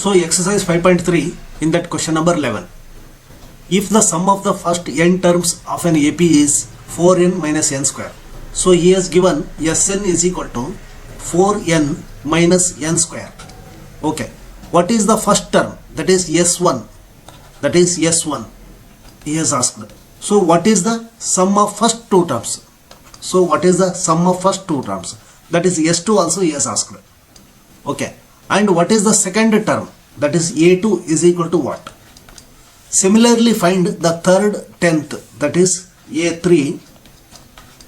So exercise 5.3 in that question number 11. If the sum of the first n terms of an AP is 4n minus n square. So he has given Sn is equal to 4n minus n square. Okay. What is the first term? That is S1. That is S1. He has asked. So what is the sum of first two terms? So what is the sum of first two terms? That is S2 also he has asked. Okay. And what is the second term? That is A2 is equal to what? Similarly find the third tenth, that is A3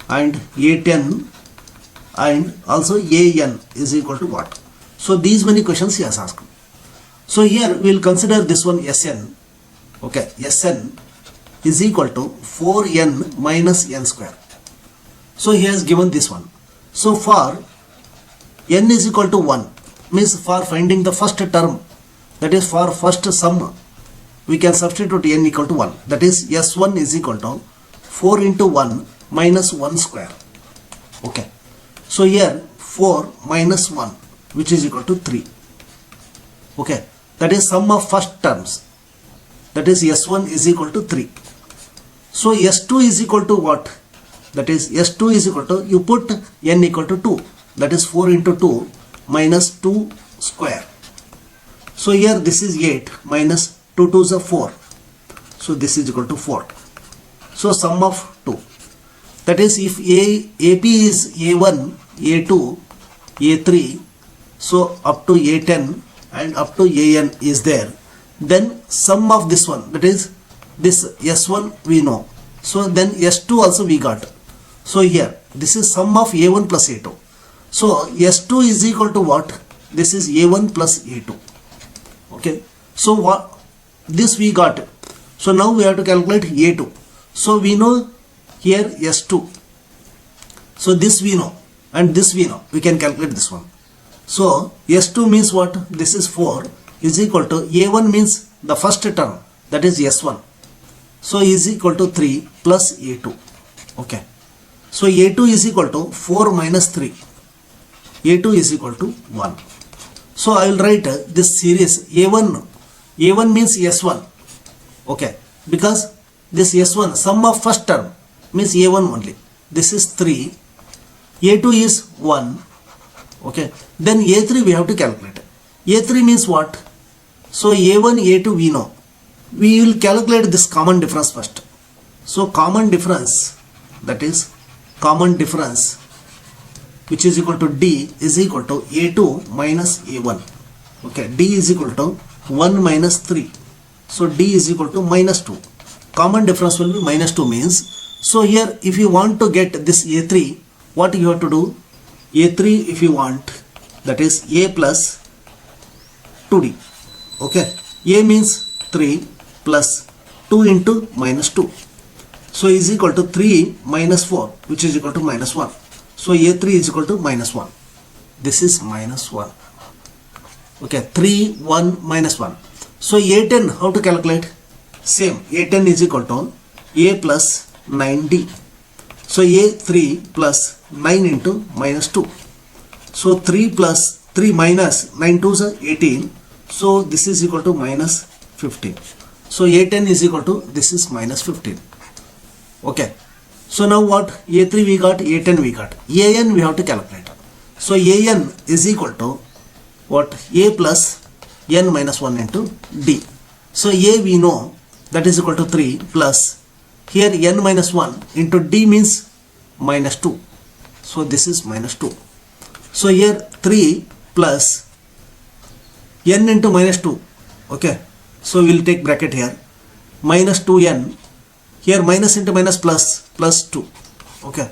and A10 and also AN is equal to what? So these many questions he has asked. So here we will consider this one Sn. Okay, Sn is equal to 4n minus n square. So he has given this one. So for n is equal to 1 means for finding the first term, that is for first sum, we can substitute n equal to 1. That is S1 is equal to 4 into 1 minus 1 square. Okay. So here 4 minus 1 which is equal to 3. Okay. That is sum of first terms. That is S1 is equal to 3. So S2 is equal to what? That is S2 is equal to, you put n equal to 2. That is 4 into 2 minus 2 square. So here this is 8 minus 2 2s are 4. So this is equal to 4. So sum of 2. That is if AP is A1, A2, A3, so up to A10 and up to AN is there, then sum of this one, that is this S1 we know. So then S2 also we got. So here this is sum of A1 plus A2. So S2 is equal to what? This is A1 plus A2. Okay. So what? This we got. So now we have to calculate A2. So we know here S2. So this we know and this we know. We can calculate this one. So S2 means what? This is 4 is equal to A1 means the first term, that is S1. So is equal to 3 plus A2. Okay. So A2 is equal to 4 minus 3. A2 is equal to 1. So I will write this series A1. A1 means S1. Okay. Because this S1 sum of first term means A1 only. This is 3. A2 is 1. Okay. Then A3 we have to calculate. A3 means what? So A1, A2 we know. We will calculate this common difference first. So common difference, that is common difference, which is equal to D is equal to A2 minus A1. Okay. D is equal to 1 minus 3. So D is equal to minus 2. Common difference will be minus 2 means. So here if you want to get this A3, what you have to do? A3 if you want, that is A plus 2D. Okay. A means 3 plus 2 into minus 2. So is equal to 3 minus 4 which is equal to minus 1. So A3 is equal to minus 1. This is minus 1. Okay. 3, 1, minus 1. So A10 how to calculate? Same. A10 is equal to A plus 9D. So A3 plus 9 into minus 2. So 3 plus 3 minus 9 2s are 18. So this is equal to minus 15. So A10 is equal to, this is minus 15. Okay. So now what? A3 we got, A10 we got. AN we have to calculate. So AN is equal to what? A plus n minus 1 into D. So A we know, that is equal to 3 plus here n minus 1 into D means minus 2. So this is minus 2. So here 3 plus n into minus 2. Okay. So we will take bracket here. Minus 2n. Here minus into minus plus 2. Okay.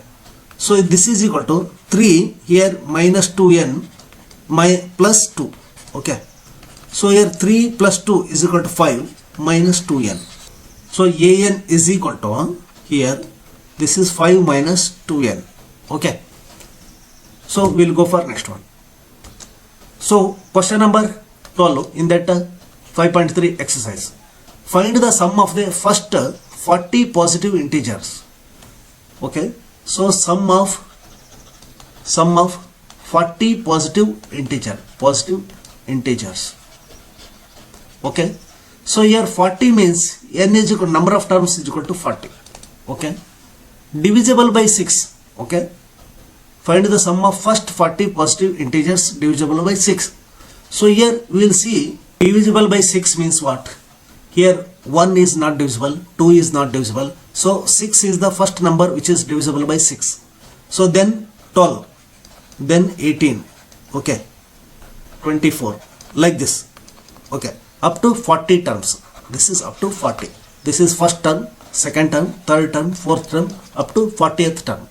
So this is equal to 3 here minus 2n plus 2. Okay. So here 3 plus 2 is equal to 5 minus 2n. So AN is equal to here this is 5 minus 2n. Okay. So we'll go for next one. So question number 12 in that 5.3 exercise. Find the sum of the first 40 positive integers. Okay. So sum of 40 positive integers. Okay. So here 40 means n is equal number of terms is equal to 40. Okay. Divisible by 6. Okay. Find the sum of first 40 positive integers divisible by 6. So here we will see divisible by 6 means what? Here 1 is not divisible, 2 is not divisible. So 6 is the first number which is divisible by 6. So then 12, then 18, okay, 24, like this. Okay, up to 40 terms. This is up to 40. This is first term, second term, third term, fourth term, up to 40th term.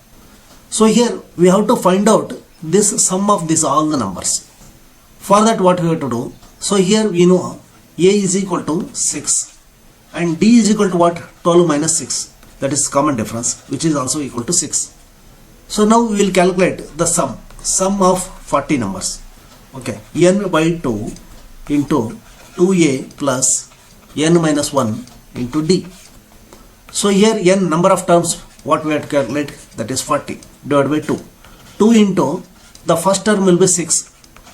So here we have to find out this sum of this all the numbers. For that what we have to do? So here we know A is equal to 6 and D is equal to what? 12 minus 6. That is common difference, which is also equal to 6. So now we will calculate the sum of 40 numbers. Okay, n by 2 into 2a plus n minus 1 into d. So here n number of terms what we have to calculate, that is 40 divided by 2. 2 into the first term will be 6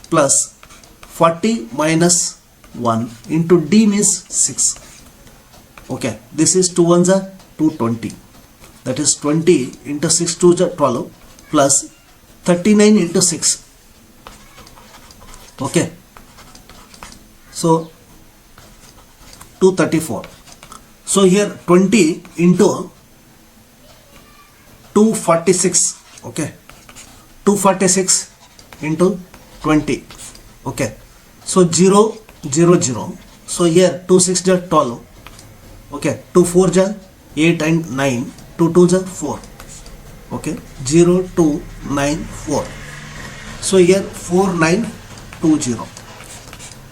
plus 40 minus 1 into d means 6. Okay, this is 2 ones are 220. That is 20 into 6 2 is 12 plus 39 into 6. Okay, so 234. So here 20 into 246. Okay, 246 into 20. Okay, so 0 0 0. So here 2 6 is 12. Okay, 2 4 is 8 and 9, 2 2 is 4. Okay, 0 2 9 4. So here 4920.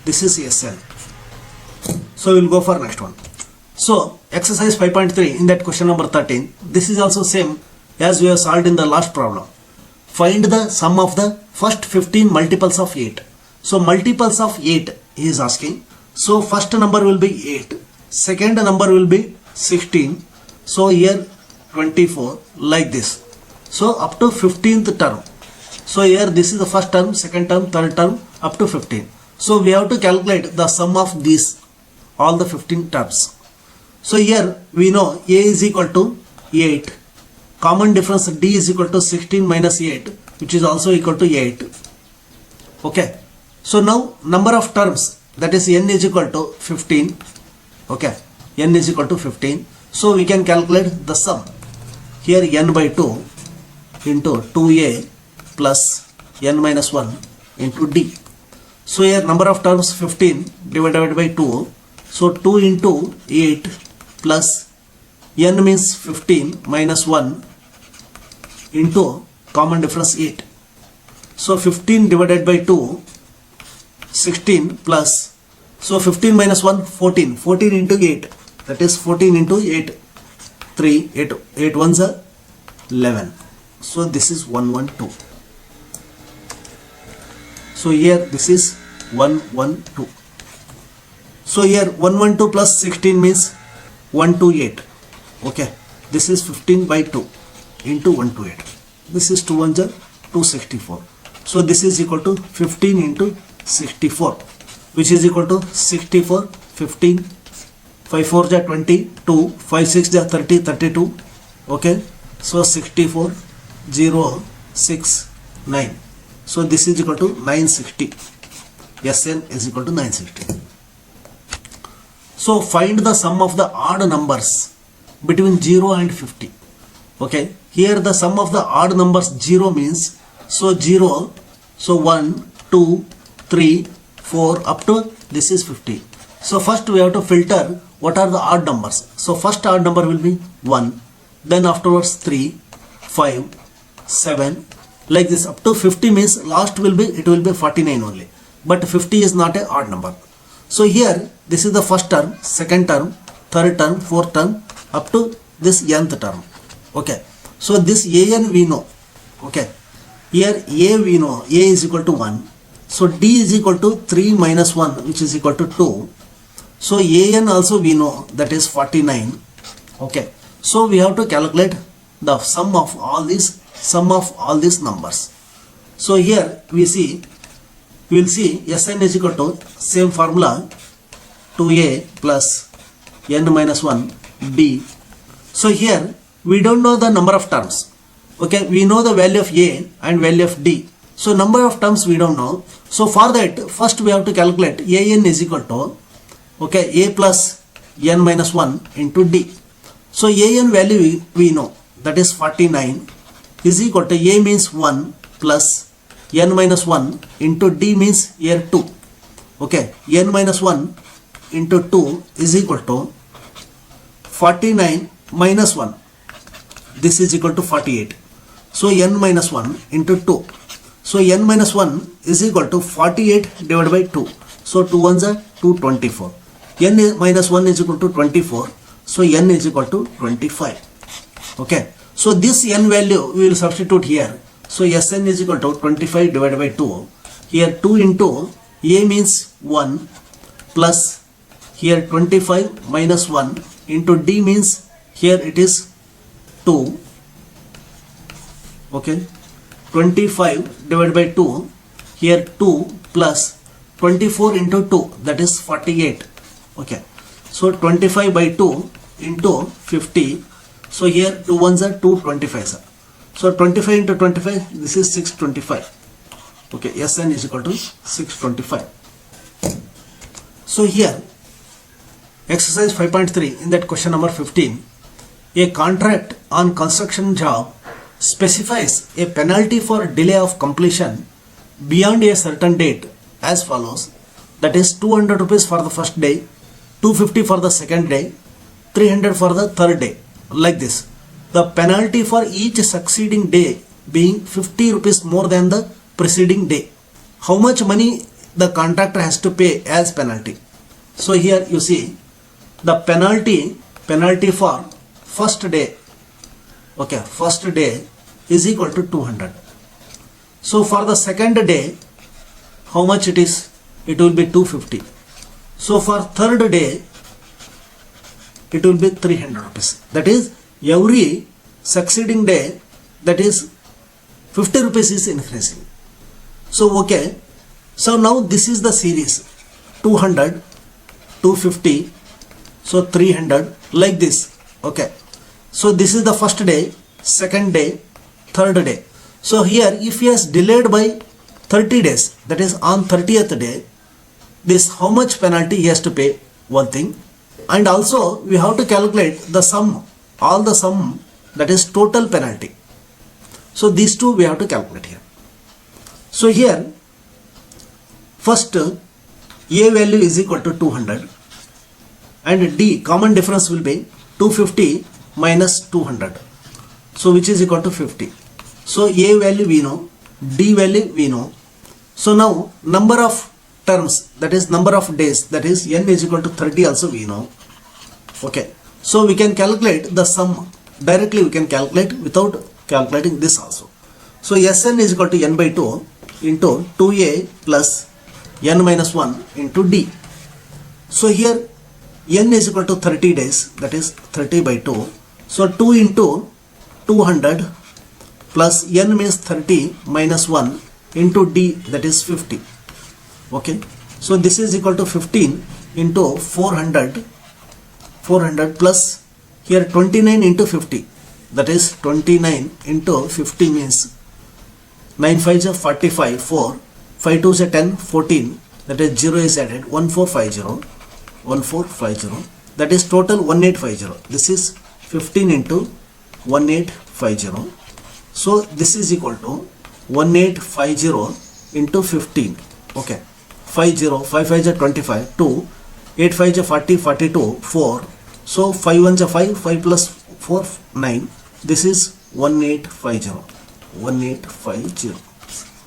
This is SN. So we will go for next one. So exercise 5.3 in that question number 13. This is also same as we have solved in the last problem. Find the sum of the first 15 multiples of 8. So multiples of 8 he is asking. So first number will be 8. Second number will be 16. So here 24, like this. So up to 15th term. So here this is the first term, second term, third term, up to 15. So we have to calculate the sum of these all the 15 terms. So here we know A is equal to 8. Common difference D is equal to 16 minus 8, which is also equal to 8. Okay. So now number of terms, that is n is equal to 15. Okay, n is equal to 15. So we can calculate the sum. Here n by 2 into 2a plus n minus 1 into d. So here number of terms 15 divided by 2. So 2 into 8 plus n means 15 minus 1 into common difference 8. So 15 divided by 2, 16 plus, so 15 minus 1, 14. 14 into 8, that is 14 into 8, 3, 8 ones are 11. So this is 112. So here this is 112. So here 112 plus 16 means 128. Okay, this is 15 by 2 into 128. This is 2 ones are 264. So this is equal to 15 into 64, which is equal to 64, 15, 5 4 is 20, 2, 5 6 is 30, 32. Okay, so 64, 0, 6, 9. So this is equal to 960. Sn is equal to 960. So find the sum of the odd numbers between 0 and 50. Okay, here the sum of the odd numbers 0 means, so 0, so 1, 2, 3, 4 up to this is 50. So first we have to filter what are the odd numbers. So first odd number will be 1, then afterwards 3, 5, 7, like this up to 50 means last will be, it will be 49 only. But 50 is not a odd number. So here this is the first term, second term, third term, fourth term, up to this nth term. Okay, so this an we know. Okay, here a we know, a is equal to 1. So d is equal to 3 minus 1, which is equal to 2. So an also we know, that is 49. Okay, so we have to calculate the sum of all these numbers. So here we will see Sn is equal to same formula, 2a plus n minus 1 d. So here we don't know the number of terms. Okay, we know the value of a and value of d. So number of terms we don't know. So for that, first we have to calculate an is equal to, okay, a plus n minus 1 into d. So an value we know, that is 49 is equal to a means 1 plus n minus 1 into d means here 2. Okay, n minus 1 into 2 is equal to 49 minus 1. This is equal to 48. So n minus 1 into 2. So n minus 1 is equal to 48 divided by 2. So 2 ones are 224. N minus 1 is equal to 24. So n is equal to 25. Okay. So this n value we will substitute here. So Sn is equal to 25 divided by 2. Here 2 into a means 1 plus here 25 minus 1 into d means here it is 2. Okay. 25 divided by 2. Here 2 plus 24 into 2, that is 48. Okay. So 25 by 2 into 50. So here 2 ones are 225. So 25 into 25, this is 625. Okay, Sn is equal to 625. So here, exercise 5.3 in that question number 15, a contract on construction job specifies a penalty for delay of completion beyond a certain date as follows. That is 200 rupees for the first day, 250 for the second day, 300 for the third day, like this. The penalty for each succeeding day being 50 rupees more than the preceding day. How much money the contractor has to pay as penalty? So here you see the penalty for first day. Okay, first day is equal to 200. So for the second day, how much it is? It will be 250. So for third day, it will be 300 rupees. That is, every succeeding day, that is 50 rupees is increasing. So okay, so now this is the series 200, 250, so 300, like this. Okay, so this is the first day, second day, third day. So here if he has delayed by 30 days, that is on 30th day, this how much penalty he has to pay, one thing. And also we have to calculate the sum, all the sum, that is total penalty. So these two we have to calculate here. So here first a value is equal to 200 and d common difference will be 250 minus 200. So which is equal to 50. So a value we know, d value we know. So now number of terms, that is number of days, that is n is equal to 30 also we know. Okay, so we can calculate the sum directly, we can calculate without calculating this also. So Sn is equal to n by 2 into 2a plus n minus 1 into d. So here n is equal to 30 days, that is 30 by 2. So 2 into 200 plus n means 30 minus 1 into d, that is 50. Okay, so this is equal to 15 into 400 plus here 29 into 50, that is 29 into 50 means 9 5 is 45, 4 5 2 is 10, 14, that is 0 is added, 1450, that is total 1850. This is 15 into 1850. So this is equal to 1850 into 15. Okay, 50, 5 5 is 25, 2, 8 5 is 40, 42, 4. So 5 1 is 5, 5 plus 4, 9. This is 1850.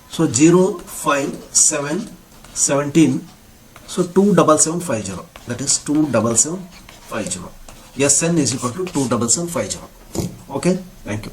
So 0 5 7 17. So 27750. That is 27750. Sn is equal to 27750. Okay, thank you.